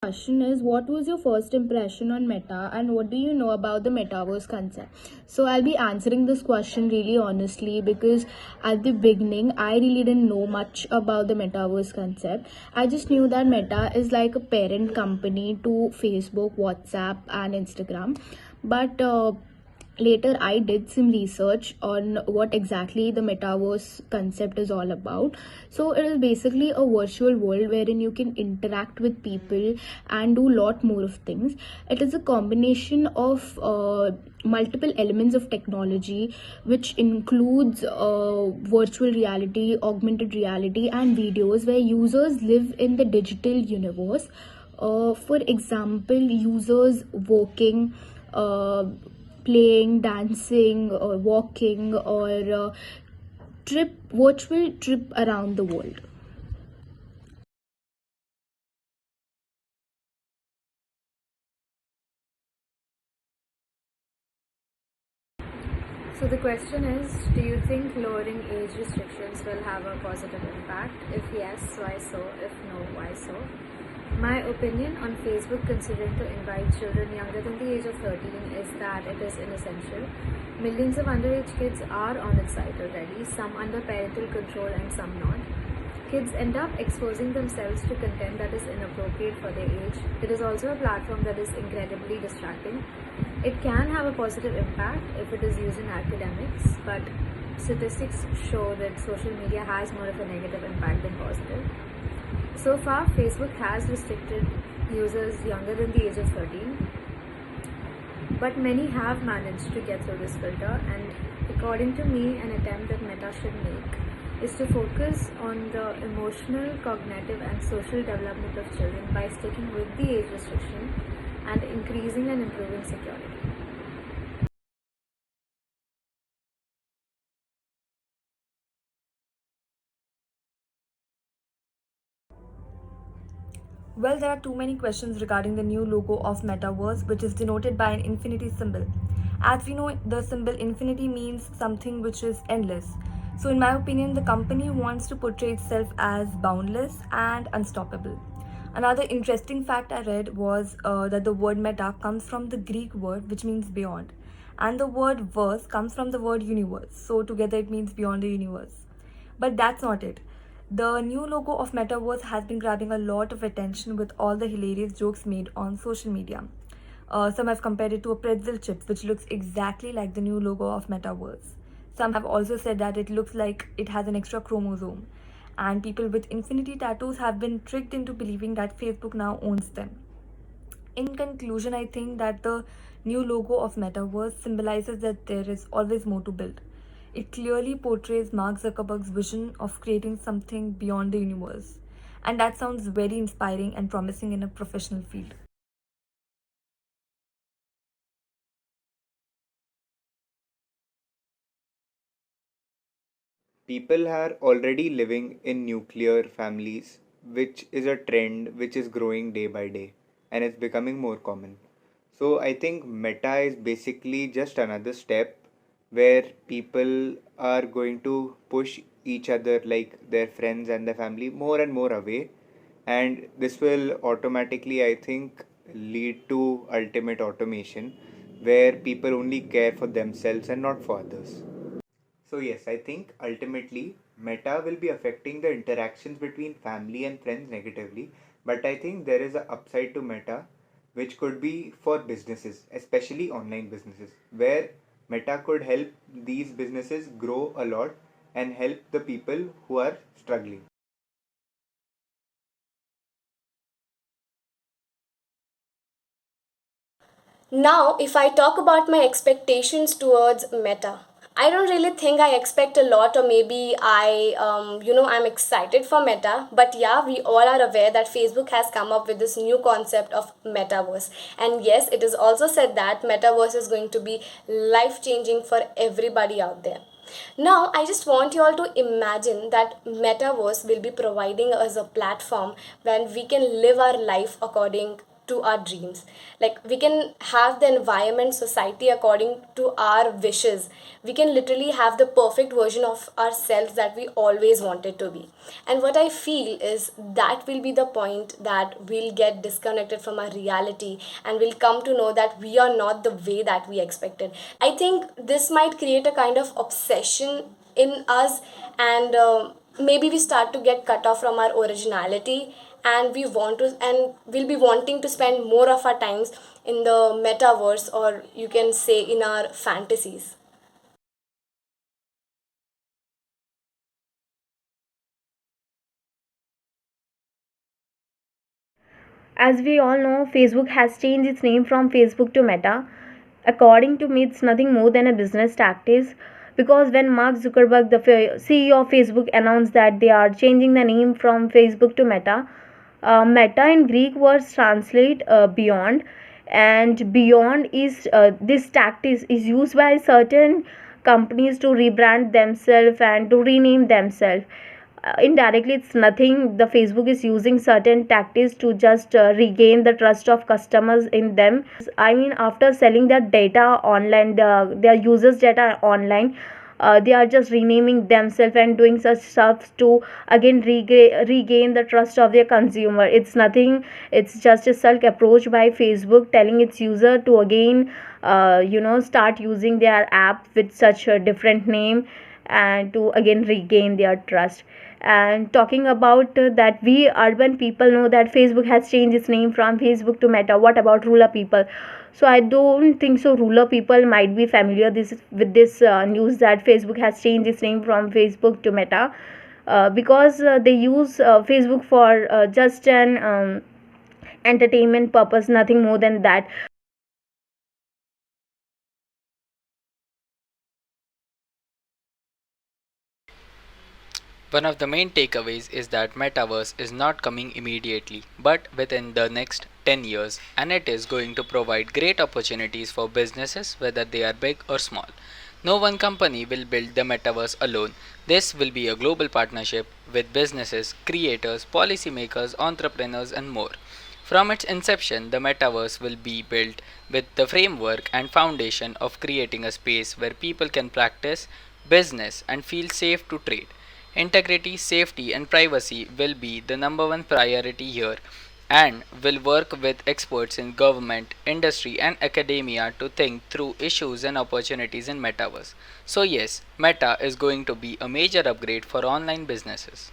Question is, what was your first impression on Meta and what do you know about the metaverse concept? So I'll be answering this question really honestly because at the beginning I really didn't know much about the metaverse concept. I just knew that Meta is like a parent company to Facebook, WhatsApp and Instagram. But later I did some research on what exactly the metaverse concept is all about. So it is basically a virtual world wherein you can interact with people and do a lot more of things. It is a combination of multiple elements of technology, which includes virtual reality, augmented reality and videos where users live in the digital universe. For example, users walking, playing, dancing, or walking, or virtual trip around the world. So the question is, do you think lowering age restrictions will have a positive impact? If yes, why so? If no, why so? My opinion on Facebook considering to invite children younger than the age of 13 is that it is inessential. Millions of underage kids are on its site already, some under parental control and some not. Kids end up exposing themselves to content that is inappropriate for their age. It is also a platform that is incredibly distracting. It can have a positive impact if it is used in academics, but statistics show that social media has more of a negative impact than positive. So far, Facebook has restricted users younger than the age of 13, but many have managed to get through this filter, and according to me, an attempt that Meta should make is to focus on the emotional, cognitive, and social development of children by sticking with the age restriction and increasing and improving security. Well, there are too many questions regarding the new logo of Metaverse, which is denoted by an infinity symbol. As we know, the symbol infinity means something which is endless. So, in my opinion, the company wants to portray itself as boundless and unstoppable. Another interesting fact I read was that the word meta comes from the Greek word which means beyond, and the word verse comes from the word universe. So, together it means beyond the universe. But that's not it. The new logo of Metaverse has been grabbing a lot of attention with all the hilarious jokes made on social media. Some have compared it to a pretzel chip, which looks exactly like the new logo of Metaverse. Some have also said that it looks like it has an extra chromosome. And people with infinity tattoos have been tricked into believing that Facebook now owns them. In conclusion, I think that the new logo of Metaverse symbolizes that there is always more to build. It clearly portrays Mark Zuckerberg's vision of creating something beyond the universe. And that sounds very inspiring and promising in a professional field. People are already living in nuclear families, which is a trend which is growing day by day and it's becoming more common. So I think Meta is basically just another step where people are going to push each other, like their friends and their family, more and more away. And this will automatically, I think, lead to ultimate automation where people only care for themselves and not for others. So, yes, I think ultimately Meta will be affecting the interactions between family and friends negatively. But I think there is an upside to Meta which could be for businesses, especially online businesses, where Meta could help these businesses grow a lot and help the people who are struggling. Now, if I talk about my expectations towards Meta, I don't really think I expect a lot, or maybe I'm excited for Meta. But yeah, we all are aware that Facebook has come up with this new concept of Metaverse. And yes, it is also said that Metaverse is going to be life changing for everybody out there. Now, I just want you all to imagine that Metaverse will be providing us a platform when we can live our life according to our dreams. Like we can have the environment, society according to our wishes. We can literally have the perfect version of ourselves that we always wanted to be. And what I feel is that will be the point that we'll get disconnected from our reality, and we'll come to know that we are not the way that we expected. I think this might create a kind of obsession in us, and maybe we start to get cut off from our originality, and we'll be wanting to spend more of our times in the metaverse, or you can say in our fantasies. As we all know, Facebook has changed its name from Facebook to Meta. According to me, it's nothing more than a business tactic, because when Mark Zuckerberg, the CEO of Facebook, announced that they are changing the name from Facebook to Meta, Meta in Greek words translate beyond, and beyond is this tactic is used by certain companies to rebrand themselves and to rename themselves. Indirectly, it's nothing, the Facebook is using certain tactics to just regain the trust of customers in them. I mean, after selling their data online, their users data online, they are just renaming themselves and doing such stuff to again regain the trust of their consumer. It's nothing, it's just a self approach by Facebook telling its user to again start using their app with such a different name, and to again regain their trust. And talking about that, we urban people know that Facebook has changed its name from Facebook to Meta. What about rural people? So I don't think so rural people might be familiar with this news that Facebook has changed its name from Facebook to Meta, because they use Facebook for just an entertainment purpose, nothing more than that. One of the main takeaways is that Metaverse is not coming immediately, but within the next 10 years, and it is going to provide great opportunities for businesses, whether they are big or small. No one company will build the Metaverse alone. This will be a global partnership with businesses, creators, policymakers, entrepreneurs, and more. From its inception, the Metaverse will be built with the framework and foundation of creating a space where people can practice business and feel safe to trade. Integrity, safety, and privacy will be the number one priority here, and will work with experts in government, industry, and academia to think through issues and opportunities in metaverse. So yes, Meta is going to be a major upgrade for online businesses.